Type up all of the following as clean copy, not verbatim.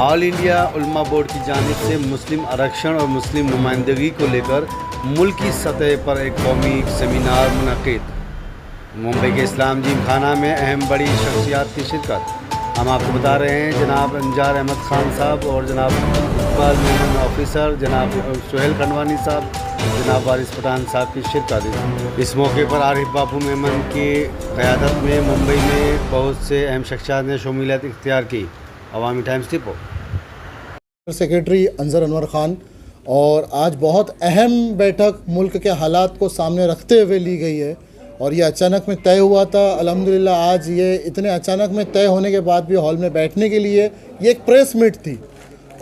All India उलमा board की जानिब से मुस्लिम आरक्षण और मुस्लिम नुमाइंदगी को लेकर मुल्की सतह पर एक कौमी सेमिनार मुनक़िद। मुंबई के इस्लाम जिम खाना में अहम बड़ी शख्सियात की शिरकत। हम आपको बता रहे हैं जनाब अंजार अहमद ख़ान साहब और जनाब इकबाल मेमन ऑफिसर, जनाब सुहेल खंडवानी साहब, जनाब वारिस पठान साहब की शिरकत। इस मौके पर आरिफ बाबू मेमन की क़यादत में मुंबई में बहुत से अहम शख्सियात ने शमूलियत इख्तियार की। Awami times report. Secretary Anjar Anwar Khan, और आज बहुत अहम बैठक मुल्क के हालात को सामने रखते हुए ली गई है और ये अचानक में तय हुआ था। अल्हम्दुलिल्लाह आज ये इतने अचानक में तय होने के बाद भी हॉल में बैठने के लिए ये एक प्रेस मीट थी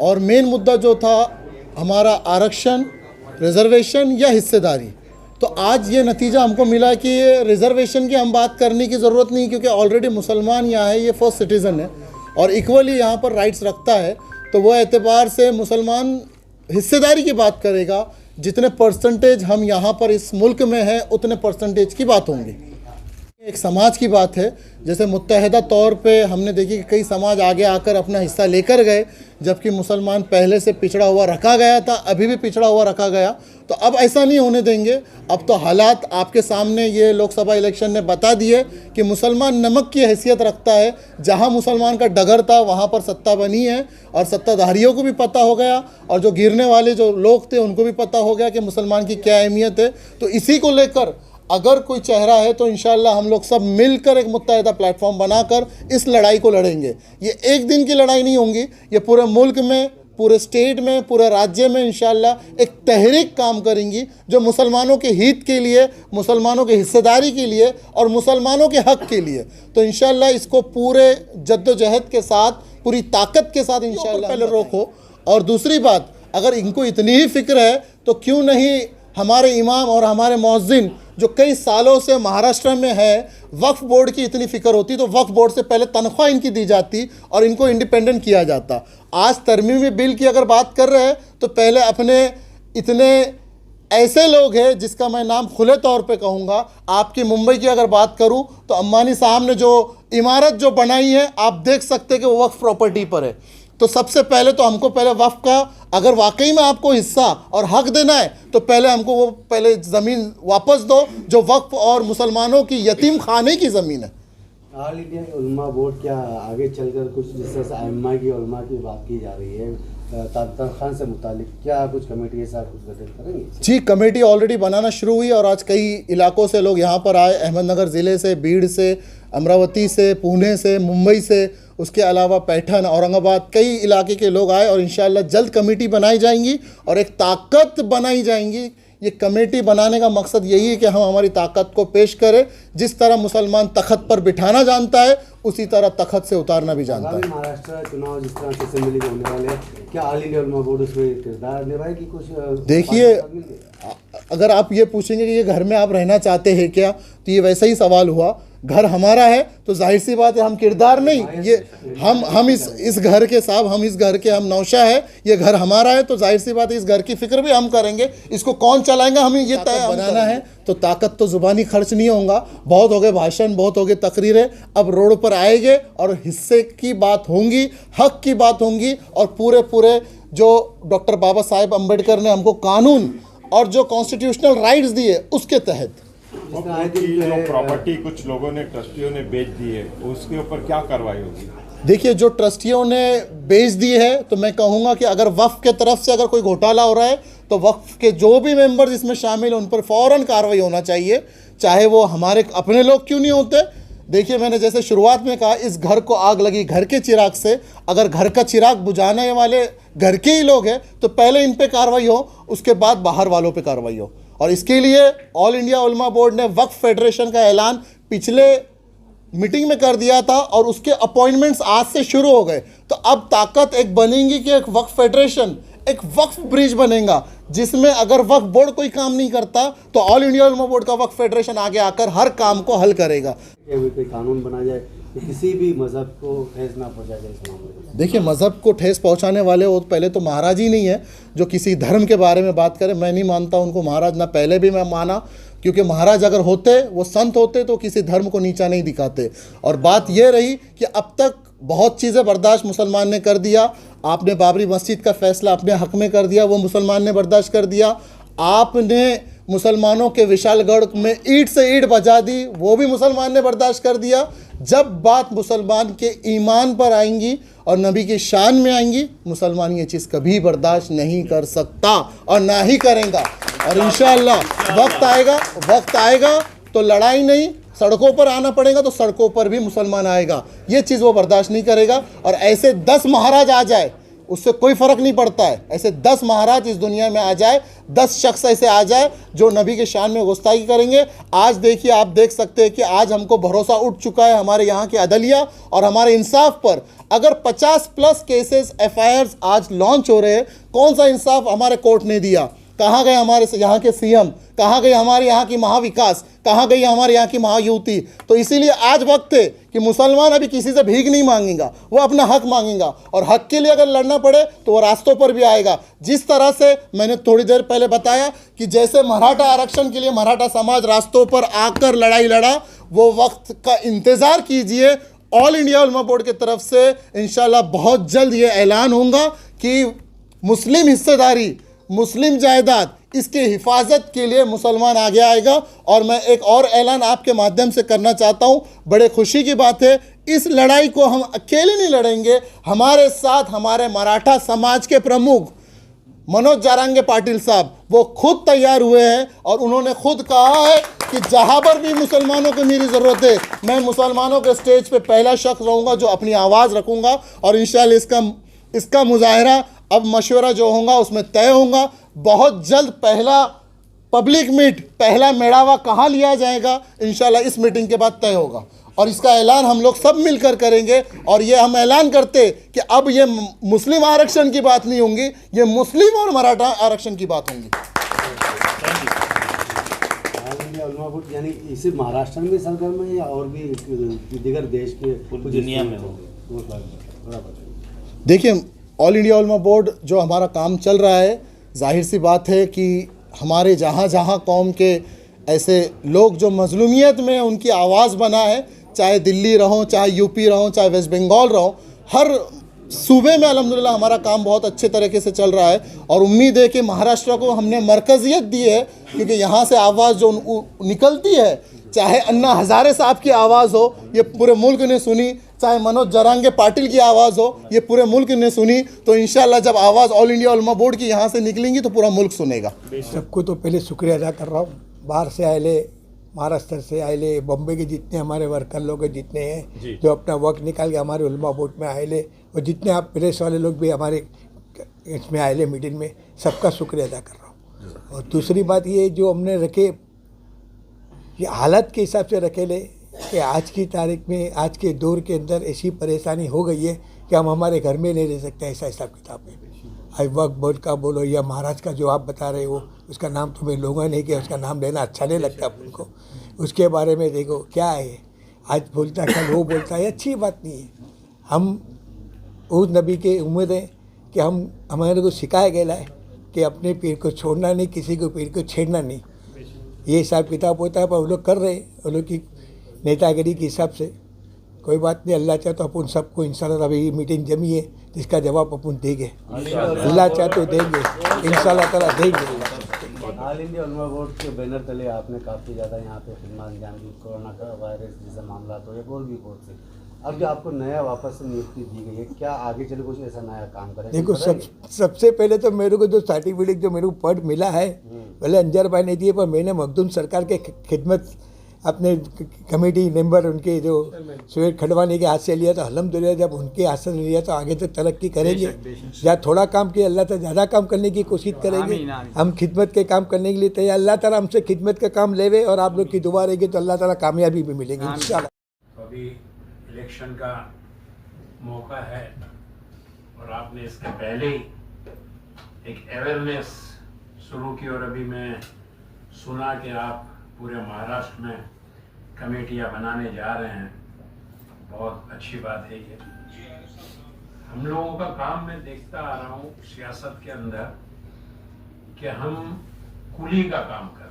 और मेन मुद्दा जो था हमारा आरक्षण, रिज़र्वेशन या हिस्सेदारी। तो आज ये नतीजा हमको मिला कि रिज़र्वेशन की हम बात करने की ज़रूरत नहीं, क्योंकि ऑलरेडी मुसलमान यहाँ है, ये फर्स्ट सिटीज़न है और इक्वली यहाँ पर राइट्स रखता है। तो वो एतबार से मुसलमान हिस्सेदारी की बात करेगा। जितने परसेंटेज हम यहाँ पर इस मुल्क में हैं उतने परसेंटेज की बात होंगी। एक समाज की बात है, जैसे मुत्तहदा तौर पे हमने देखी कि कई समाज आगे आकर अपना हिस्सा लेकर गए, जबकि मुसलमान पहले से पिछड़ा हुआ रखा गया था, अभी भी पिछड़ा हुआ रखा गया। तो अब ऐसा नहीं होने देंगे। अब तो हालात आपके सामने ये लोकसभा इलेक्शन ने बता दिए कि मुसलमान नमक की हैसियत रखता है। जहाँ मुसलमान का डगर था वहाँ पर सत्ता बनी है और सत्ताधारियों को भी पता हो गया और जो गिरने वाले जो लोग थे उनको भी पता हो गया कि मुसलमान की क्या अहमियत है। तो इसी को लेकर अगर कोई चेहरा है तो इंशाअल्लाह हम लोग सब मिलकर एक मुत्तहदा प्लेटफॉर्म बनाकर इस लड़ाई को लड़ेंगे। ये एक दिन की लड़ाई नहीं होंगी, ये पूरे मुल्क में, पूरे स्टेट में, पूरे राज्य में इंशाअल्लाह एक तहरीक काम करेंगी जो मुसलमानों के हित के लिए, मुसलमानों की हिस्सेदारी के लिए और मुसलमानों के हक़ के लिए। तो इंशाअल्लाह इसको पूरे जद्दोजहद के साथ, पूरी ताकत के साथ इंशाअल्लाह पहले रोको। और दूसरी बात, अगर इनको इतनी ही फ़िक्र है तो क्यों नहीं हमारे इमाम और हमारे मुअज्जिन जो कई सालों से महाराष्ट्र में है, वक्फ बोर्ड की इतनी फ़िक्र होती तो वक्फ बोर्ड से पहले तनख्वाह इनकी दी जाती और इनको इंडिपेंडेंट किया जाता। आज तरमीमी बिल की अगर बात कर रहे हैं तो पहले अपने इतने ऐसे लोग हैं जिसका मैं नाम खुले तौर पे कहूँगा। आपकी मुंबई की अगर बात करूँ तो अंबानी साहब ने जो इमारत जो बनाई है आप देख सकते हैं कि वो वक्फ प्रॉपर्टी पर है। तो सबसे पहले तो हमको पहले वक्फ का अगर वाकई में आपको हिस्सा और हक़ देना है तो पहले हमको वो पहले ज़मीन वापस दो जो वक्फ और मुसलमानों की यतीम खाने की ज़मीन है। ऑल इंडिया उलमा बोर्ड क्या आगे चलकर कुछ जिस तरह से अइम्मा की उलमा की बात की जा रही है, तनख्वाह से मुतालिक क्या कुछ कमेटी के साथ कुछ गठन करेंगे? जी, कमेटी ऑलरेडी बनाना शुरू हुई और आज कई इलाकों से लोग यहाँ पर आए, अहमदनगर ज़िले से, बीड़ से, अमरावती से, पुणे से, मुंबई से, उसके अलावा पैठन, औरंगाबाद, कई इलाके के लोग आए और इंशाअल्लाह जल्द कमेटी बनाई जाएंगी और एक ताकत बनाई जाएंगी। ये कमेटी बनाने का मकसद यही है कि हम हमारी ताकत को पेश करें। जिस तरह मुसलमान तख्त पर बिठाना जानता है उसी तरह तख्त से उतारना भी जानता है। महाराष्ट्र चुनाव जिस तरह से असेंबली के होने वाले हैं, क्या ऑल इंडिया उलमा बोर्ड उसमें किरदार निभाएगी? कुछ देखिए, अगर आप ये पूछेंगे कि ये घर में आप रहना चाहते हैं क्या, तो ये वैसा ही सवाल हुआ। घर हमारा है तो जाहिर सी बात है हम किरदार नहीं, ये हम इस घर के साहब, हम इस घर के हम नौशा है, ये घर हमारा है तो जाहिर सी बात है इस घर की फिक्र भी हम करेंगे। इसको कौन चलाएगा हमें ये तय बनाना है। तो ताकत तो ज़ुबानी खर्च नहीं होगा, बहुत हो गए भाषण, बहुत हो गए तकरीरें, अब रोड पर आएंगे और हिस्से की बात होंगी, हक़ की बात होंगी और पूरे जो डॉक्टर बाबा साहेब अम्बेडकर ने हमको कानून और जो कॉन्स्टिट्यूशनल राइट्स दिए उसके तहत। प्रॉपर्टी कुछ लोगों ने, ट्रस्टियों ने बेच दी है, उसके ऊपर क्या कार्रवाई होगी? देखिए, जो ट्रस्टियों ने बेच दी है तो मैं कहूँगा कि अगर वक्फ के तरफ से अगर कोई घोटाला हो रहा है तो वक्फ के जो भी मेंबर्स इसमें शामिल हैं उन पर फ़ौरन कार्रवाई होना चाहिए, चाहे वो हमारे अपने लोग क्यों नहीं होते। देखिए, मैंने जैसे शुरुआत में कहा, इस घर को आग लगी घर के चिराग से, अगर घर का चिराग बुझाने वाले घर के ही लोग हैं तो पहले इन पे कार्रवाई हो, उसके बाद बाहर वालों पे कार्रवाई हो। और इसके लिए ऑल इंडिया उलमा बोर्ड ने वक्फ फेडरेशन का ऐलान पिछले मीटिंग में कर दिया था और उसके अपॉइंटमेंट्स आज से शुरू हो गए। तो अब ताकत एक बनेगी कि एक वक्फ फेडरेशन, एक वक्फ ब्रिज बनेगा जिसमें अगर वक्फ बोर्ड कोई काम नहीं करता तो ऑल इंडिया उलमा बोर्ड का वक्फ फेडरेशन आगे आकर हर काम को हल करेगा। कोई कानून बना जाए कि किसी भी मज़हब को ठेस ना पहुँचाया जाए इस मामले में। देखिए, मज़हब को ठेस पहुंचाने वाले वो पहले तो महाराज ही नहीं है जो किसी धर्म के बारे में बात करें। मैं नहीं मानता उनको महाराज, ना पहले भी मैं माना, क्योंकि महाराज अगर होते, वो संत होते तो किसी धर्म को नीचा नहीं दिखाते। और बात यह रही कि अब तक बहुत चीज़ें बर्दाश्त मुसलमान ने कर दिया। आपने बाबरी मस्जिद का फैसला अपने हक में कर दिया, वो मुसलमान ने बर्दाश्त कर दिया। आपने मुसलमानों के विशालगढ़ में ईंट से ईंट बजा दी, वो भी मुसलमान ने बर्दाश्त कर दिया। जब बात मुसलमान के ईमान पर आएंगी और नबी की शान में आएंगी, मुसलमान ये चीज़ कभी बर्दाश्त नहीं कर सकता और ना ही करेगा। और इंशाअल्लाह वक्त आएगा तो लड़ाई नहीं, सड़कों पर आना पड़ेगा तो सड़कों पर भी मुसलमान आएगा। ये चीज़ वो बर्दाश्त नहीं करेगा। और ऐसे 10 महाराज आ जाए उससे कोई फ़र्क नहीं पड़ता है। ऐसे 10 महाराज इस दुनिया में आ जाए, 10 शख्स ऐसे आ जाए जो नबी के शान में गुस्ताखी करेंगे। आज देखिए, आप देख सकते हैं कि आज हमको भरोसा उठ चुका है हमारे यहाँ के अदलिया और हमारे इंसाफ पर। अगर 50+ केसेस FIRs आज लॉन्च हो रहे हैं, कौन सा इंसाफ हमारे कोर्ट ने दिया? कहाँ गए हमारे यहाँ के CM? कहाँ गई हमारे यहाँ की महाविकास? कहाँ गई हमारे यहाँ की महायुति? तो इसीलिए आज वक्त है कि मुसलमान अभी किसी से भीख नहीं मांगेगा, वो अपना हक मांगेगा। और हक के लिए अगर लड़ना पड़े तो वो रास्तों पर भी आएगा। जिस तरह से मैंने थोड़ी देर पहले बताया कि जैसे मराठा आरक्षण के लिए मराठा समाज रास्तों पर आकर लड़ाई लड़ा, वो वक्त का इंतज़ार कीजिए। ऑल इंडिया उलमा बोर्ड की तरफ से इंशाल्लाह बहुत जल्द ये ऐलान होगा कि मुस्लिम हिस्सेदारी, मुस्लिम जायदाद, इसकी हिफाजत के लिए मुसलमान आगे आएगा। और मैं एक और ऐलान आपके माध्यम से करना चाहता हूँ, बड़े खुशी की बात है, इस लड़ाई को हम अकेले नहीं लड़ेंगे। हमारे साथ हमारे मराठा समाज के प्रमुख मनोज जारंगे पाटिल साहब, वो खुद तैयार हुए हैं और उन्होंने खुद कहा है कि जहाँ पर भी मुसलमानों को मेरी ज़रूरत है, मैं मुसलमानों के स्टेज पे पहला शख्स रहूँगा जो अपनी आवाज़ रखूँगा। और इंशाल्लाह इसका मुजाहरा अब मशवरा जो होगा उसमें तय होगा। बहुत जल्द पहला पब्लिक मीट, पहला मेड़ावा कहाँ लिया जाएगा, इंशाल्लाह इस मीटिंग के बाद तय होगा। और इसका ऐलान हम लोग सब मिलकर करेंगे। और ये हम ऐलान करते कि अब ये मुस्लिम आरक्षण की बात नहीं होंगी, ये मुस्लिम और मराठा आरक्षण की बात होंगी। यानी इसी महाराष्ट्र में सरगर्म है या और भी दीगर देश के दुनिया में हो? देखिए, ऑल इंडिया उलमा बोर्ड जो हमारा काम चल रहा है, जाहिर सी बात है कि हमारे जहाँ जहाँ कौम के ऐसे लोग जो मजलूमियत में उनकी आवाज़ बना है, चाहे दिल्ली रहो, चाहे यूपी रहो, चाहे वेस्ट बंगाल रहो, हर सूबे में अल्हम्दुलिल्लाह हमारा काम बहुत अच्छे तरीके से चल रहा है। और उम्मीद है कि महाराष्ट्र को हमने मरकज़ियत दी है, क्योंकि यहाँ से आवाज़ जो निकलती है, चाहे अन्ना हज़ारे साहब की आवाज़ हो, ये पूरे मुल्क ने सुनी, चाहे मनोज जारंगे पाटिल की आवाज़ हो, ये पूरे मुल्क ने सुनी। तो इंशाल्लाह जब आवाज़ ऑल इंडिया उलमा बोर्ड की यहाँ से निकलेंगी तो पूरा मुल्क सुनेगा। सबको तो पहले शुक्रिया अदा कर रहा हूँ, बाहर से आए, महाराष्ट्र से आए, बॉम्बे के जितने हमारे वर्कर लोग हैं, जितने हैं जो अपना वक्त निकाल के हमारे उलमा बोर्ड में आए, और जितने आप प्रेस वाले लोग भी हमारे इसमें आए मीटिंग में, सबका शुक्रिया अदा कर रहा हूँ। और दूसरी बात ये जो हमने रखे, ये हालत के हिसाब से रखे ले कि आज की तारीख में, आज के दौर के अंदर ऐसी परेशानी हो गई है कि हम हमारे घर में नहीं रह सकते, ऐसा हिसाब किताब है। आई वक्त बोर्ड का बोलो या महाराज का जो आप बता रहे हो, उसका नाम तो मैं लूँगा नहीं कि उसका नाम लेना अच्छा नहीं लगता अपन को। उसके बारे में देखो क्या है, आज बोलता कल वो बोलता है, अच्छी बात नहीं है। हम उस नबी के उम्मीद है कि हमारे को सिखाया गया है कि अपने पीर को छोड़ना नहीं, किसी को पीर को छेड़ना नहीं। ये हिसाब किताब होता है, पर वो लोग कर रहे, वो लोग की नेतागिरी के हिसाब से। कोई बात नहीं, अल्लाह चाहे तो अपन सबको इंशाल्लाह, अभी मीटिंग जमी है जिसका जवाब अपन देंगे, अल्लाह चाहे तो देंगे, इंशाल्लाह ताला देंगे। ऑल इंडिया उलमा बोर्ड के बैनर तले आपने काफ़ी ज़्यादा यहाँ पे खिदमत अंजाम दी, कोरोना का वायरस जैसे मामला तो एक और भी बोर्ड से। अब जो आपको नया वापस से नियुक्ति दी गई है, क्या आगे चले कुछ ऐसा नया काम करें? देखो, सबसे पहले तो मेरे को जो सर्टिफिकेट जो मेरे को पद मिला है, पहले अंजर भाई ने दिए, पर मैंने मखदूम सरकार के खिदमत अपने कमेटी मेंबर उनके जो सुहेल खडवानी के हाथ से लिया, तो अल्हम्दुलिल्लाह जब उनके हाथ से लिया तो आगे तक तरक्की करेंगे। जहाँ थोड़ा काम किया, अल्लाह ताला ज़्यादा काम करने की कोशिश करेंगे। हम खिदमत के काम करने के लिए तैयार, अल्लाह ताला हमसे खिदमत का काम लेवे और आप लोग की दुआ रहेगी तो अल्लाह ताला कामयाबी भी मिलेगी इंशाल्लाह। अभी इलेक्शन का मौका है और आपने इसके पहले ही एक अवेयरनेस शुरू की, और अभी मैं सुना कि आप पूरे महाराष्ट्र में कमेटियां बनाने जा रहे हैं। बहुत अच्छी बात है ये। हम लोगों का काम मैं देखता आ रहा हूँ सियासत के अंदर कि हम कुली का काम कर